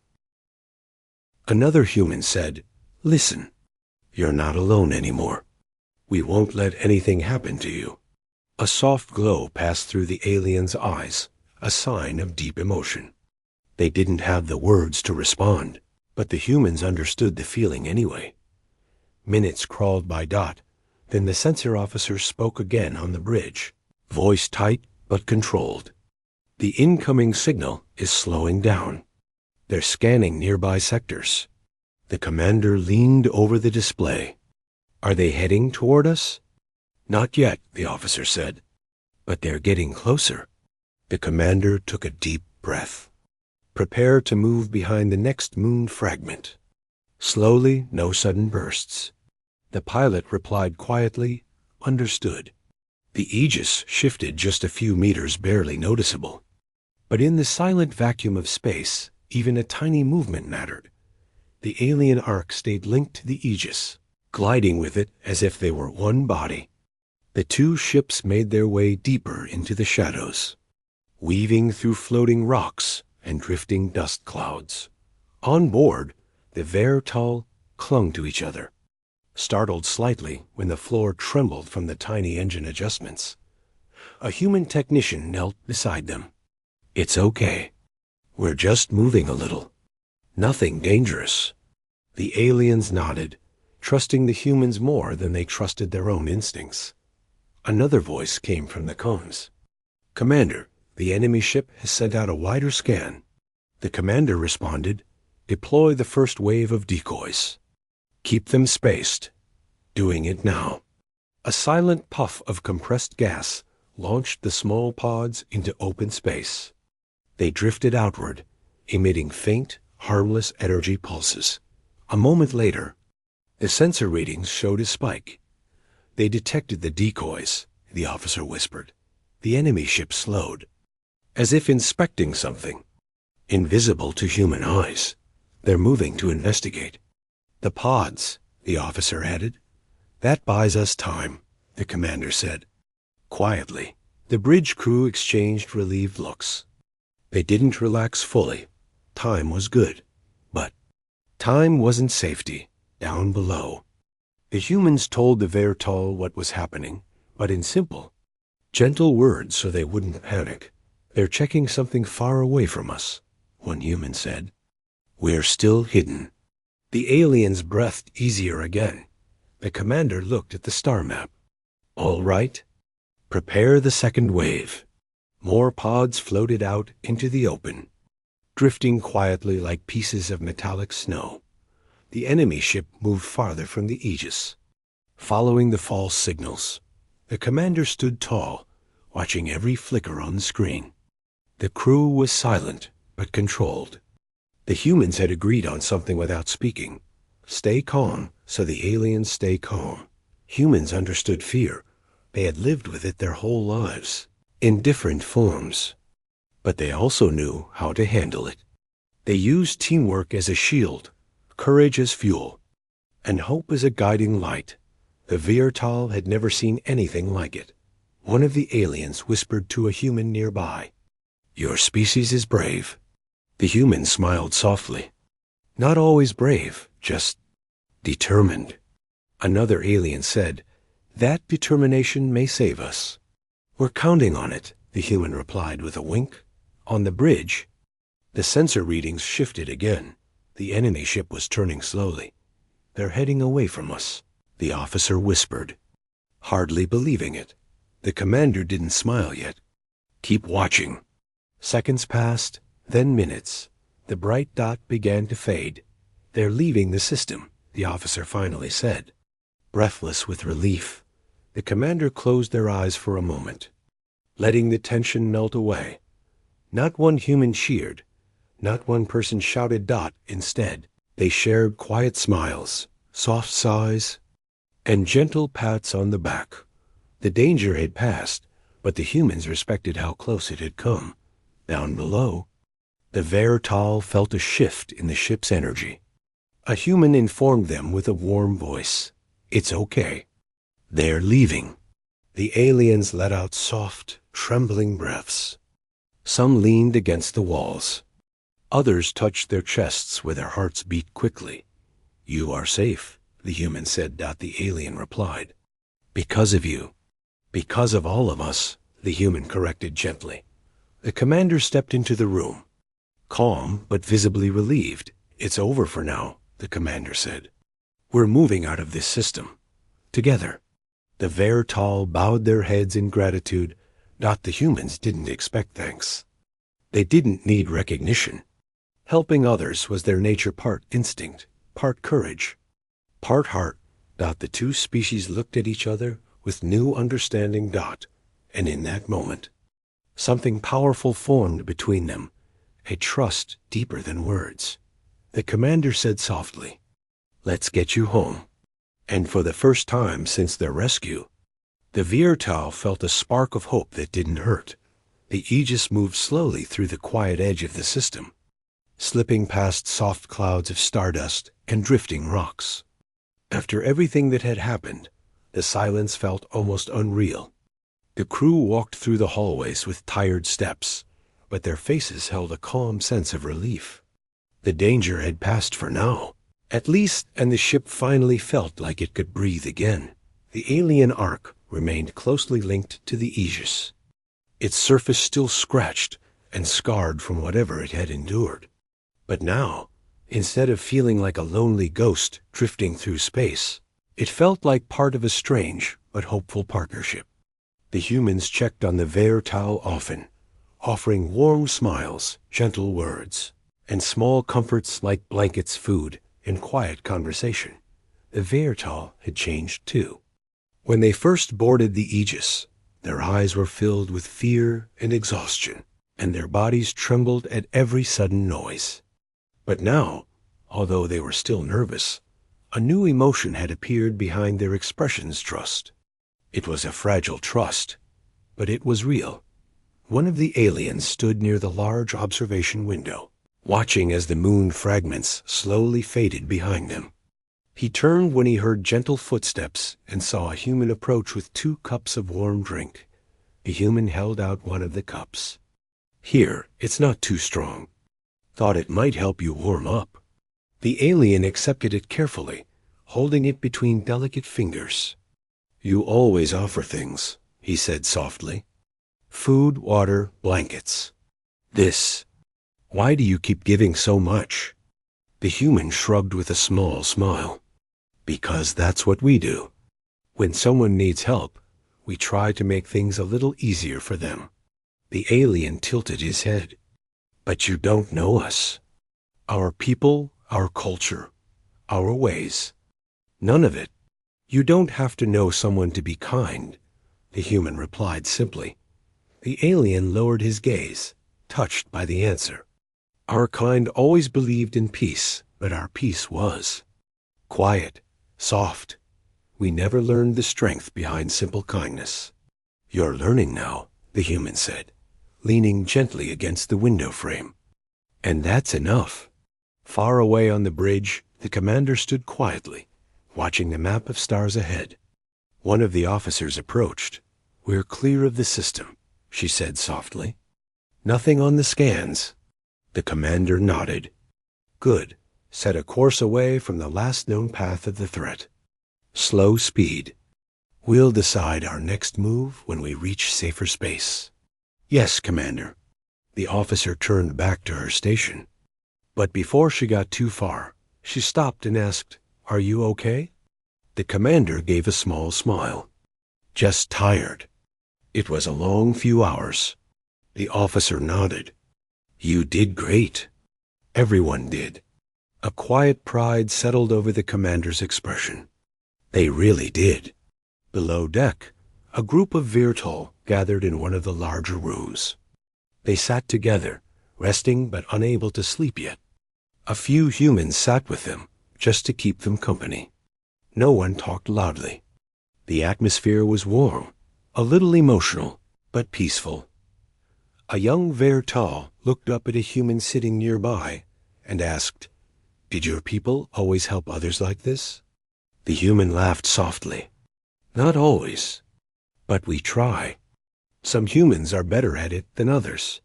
Speaker 1: Another human said, "Listen, you're not alone anymore. We won't let anything happen to you." A soft glow passed through the alien's eyes, a sign of deep emotion. They didn't have the words to respond, but the humans understood the feeling anyway. Minutes crawled by. Then the sensor officer spoke again on the bridge, voice tight but controlled. "The incoming signal is slowing down. They're scanning nearby sectors." The commander leaned over the display. "Are they heading toward us?" "Not yet," the officer said. "But they're getting closer." The commander took a deep breath. "Prepare to move behind the next moon fragment. Slowly, no sudden bursts." The pilot replied quietly, "Understood." The Aegis shifted just a few meters, barely noticeable. But in the silent vacuum of space, even a tiny movement mattered. The alien ark stayed linked to the Aegis, gliding with it as if they were one body. The two ships made their way deeper into the shadows, weaving through floating rocks and drifting dust clouds. On board, the Virtal clung to each other, startled slightly when the floor trembled from the tiny engine adjustments. A human technician knelt beside them. "It's okay. We're just moving a little. Nothing dangerous." The aliens nodded, trusting the humans more than they trusted their own instincts. Another voice came from the comms. "Commander, the enemy ship has sent out a wider scan." The commander responded, "Deploy the first wave of decoys. Keep them spaced. Doing it now." A silent puff of compressed gas launched the small pods into open space. They drifted outward, emitting faint, harmless energy pulses. A moment later, the sensor readings showed a spike. They detected the decoys, the officer whispered. The enemy ship slowed, as if inspecting something. Invisible to human eyes, they're moving to investigate. The pods, the officer added. That buys us time, the commander said. Quietly, the bridge crew exchanged relieved looks. They didn't relax fully. Time was good. But time wasn't safety. Down below, the humans told the Vertal what was happening, but in simple, gentle words so they wouldn't panic. They're checking something far away from us, one human said. We're still hidden. The aliens breathed easier again. The commander looked at the star map. All right. Prepare the second wave. More pods floated out into the open, drifting quietly like pieces of metallic snow. The enemy ship moved farther from the Aegis. Following the false signals, the commander stood tall, watching every flicker on the screen. The crew was silent, but controlled. The humans had agreed on something without speaking. Stay calm, so the aliens stay calm. Humans understood fear. They had lived with it their whole lives, in different forms. But they also knew how to handle it. They used teamwork as a shield, courage as fuel, and hope as a guiding light. The Virtal had never seen anything like it. One of the aliens whispered to a human nearby, "Your species is brave." The human smiled softly. "Not always brave, just determined." Another alien said, "That determination may save us." "We're counting on it," the human replied with a wink. On the bridge, the sensor readings shifted again. The enemy ship was turning slowly. "They're heading away from us," the officer whispered, hardly believing it. The commander didn't smile yet. "Keep watching." Seconds passed, then minutes. The bright dot began to fade. "They're leaving the system," the officer finally said. Breathless with relief, the commander closed their eyes for a moment, letting the tension melt away. Not one human cheered. Not one person shouted dot. Instead, they shared quiet smiles, soft sighs, and gentle pats on the back. The danger had passed, but the humans respected how close it had come. Down below, the Vertal felt a shift in the ship's energy. A human informed them with a warm voice, "It's okay. They're leaving." The aliens let out soft, trembling breaths. Some leaned against the walls. Others touched their chests where their hearts beat quickly. "You are safe," the human said. The alien replied. "Because of you." "Because of all of us," the human corrected gently. The commander stepped into the room, calm but visibly relieved. "It's over for now," the commander said. "We're moving out of this system. Together." The Vertal bowed their heads in gratitude. The humans didn't expect thanks. They didn't need recognition. Helping others was their nature, part instinct, part courage, part heart. The two species looked at each other with new understanding. And in that moment, something powerful formed between them, a trust deeper than words. The commander said softly, "Let's get you home." And for the first time since their rescue, the Virtal felt a spark of hope that didn't hurt. The Aegis moved slowly through the quiet edge of the system, slipping past soft clouds of stardust and drifting rocks. After everything that had happened, the silence felt almost unreal. The crew walked through the hallways with tired steps, but their faces held a calm sense of relief. The danger had passed for now, at least, and the ship finally felt like it could breathe again. The alien ark remained closely linked to the Aegis, its surface still scratched and scarred from whatever it had endured. But now, instead of feeling like a lonely ghost drifting through space, it felt like part of a strange but hopeful partnership. The humans checked on the Vertal often, offering warm smiles, gentle words, and small comforts like blankets, food, and quiet conversation. The Vertal had changed too. When they first boarded the Aegis, their eyes were filled with fear and exhaustion, and their bodies trembled at every sudden noise. But now, although they were still nervous, a new emotion had appeared behind their expressions. Trust. It was a fragile trust, but it was real. One of the aliens stood near the large observation window, watching as the moon fragments slowly faded behind them. He turned when he heard gentle footsteps and saw a human approach with 2 cups of warm drink. The human held out one of the cups. "Here, it's not too strong. Thought it might help you warm up." The alien accepted it carefully, holding it between delicate fingers. "You always offer things," he said softly. "Food, water, blankets. This. Why do you keep giving so much?" The human shrugged with a small smile. "Because that's what we do. When someone needs help, we try to make things a little easier for them." The alien tilted his head. "But you don't know us. Our people, our culture, our ways. None of it. You don't have to know someone to be kind," the human replied simply. The alien lowered his gaze, touched by the answer. "Our kind always believed in peace, but our peace was quiet, soft. We never learned the strength behind simple kindness." "You're learning now," the human said, leaning gently against the window frame. "And that's enough." Far away on the bridge, the commander stood quietly, watching the map of stars ahead. One of the officers approached. "We're clear of the system," she said softly. "Nothing on the scans." The commander nodded. "Good. Set a course away from the last known path of the threat. Slow speed. We'll decide our next move when we reach safer space." "Yes, Commander." The officer turned back to her station. But before she got too far, she stopped and asked, "Are you okay?" The commander gave a small smile. "Just tired. It was a long few hours." The officer nodded. "You did great." Everyone did. A quiet pride settled over the commander's expression. They really did. Below deck, a group of Virtol gathered in one of the larger rooms. They sat together, resting but unable to sleep yet. A few humans sat with them, just to keep them company. No one talked loudly. The atmosphere was warm, a little emotional, but peaceful. A young Virtol looked up at a human sitting nearby and asked, "Did your people always help others like this?" The human laughed softly. "Not always, but we try. Some humans are better at it than others.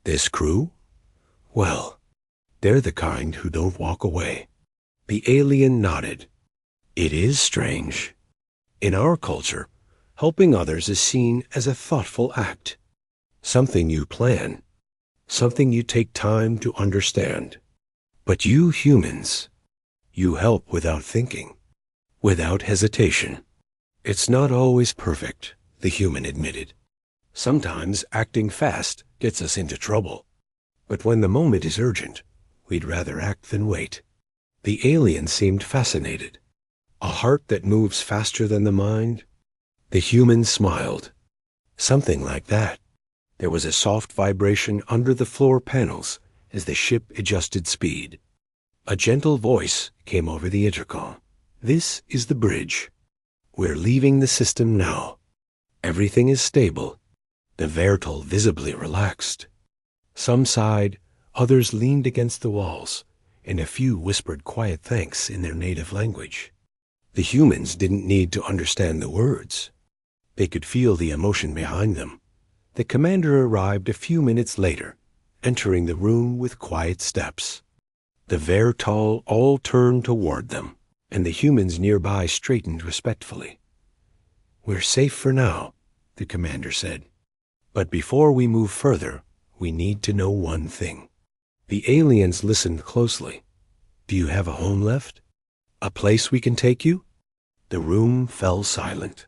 Speaker 1: This crew? Well, they're the kind who don't walk away." The alien nodded. "It is strange. In our culture, helping others is seen as a thoughtful act. Something you plan. Something you take time to understand. But you humans, you help without thinking, without hesitation. It's not always perfect," the human admitted. "Sometimes acting fast gets us into trouble. But when the moment is urgent, we'd rather act than wait." The alien seemed fascinated. "A heart that moves faster than the mind?" The human smiled. "Something like that." There was a soft vibration under the floor panels as the ship adjusted speed. A gentle voice came over the intercom. "This is the bridge. We're leaving the system now. Everything is stable." The Virtol visibly relaxed. Some sighed, others leaned against the walls, and a few whispered quiet thanks in their native language. The humans didn't need to understand the words. They could feel the emotion behind them. The commander arrived a few minutes later, entering the room with quiet steps. The Virtol all turned toward them, and the humans nearby straightened respectfully. "We're safe for now," the commander said. "But before we move further, we need to know one thing." The aliens listened closely. "Do you have a home left? A place we can take you?" The room fell silent.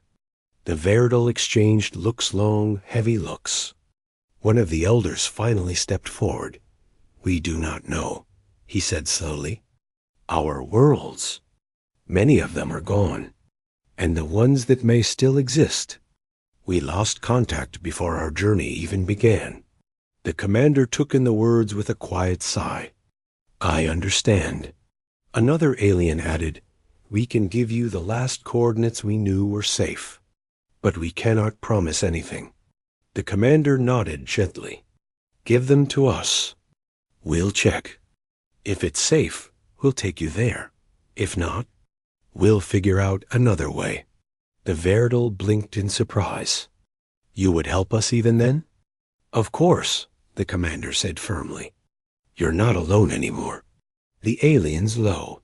Speaker 1: The Virtol exchanged long, heavy looks. One of the elders finally stepped forward. "We do not know," he said slowly. "Our worlds, many of them are gone. and the ones that may still exist. We lost contact before our journey even began. The commander took in the words with a quiet sigh. I understand. Another alien added, We can give you the last coordinates we knew were safe, but we cannot promise anything. The commander nodded gently. Give them to us. We'll check. If it's safe, we'll take you there. If not, we'll figure out another way. The Verdal blinked in surprise. You would help us even then? Of course, the commander said firmly. You're not alone anymore. The alien's low.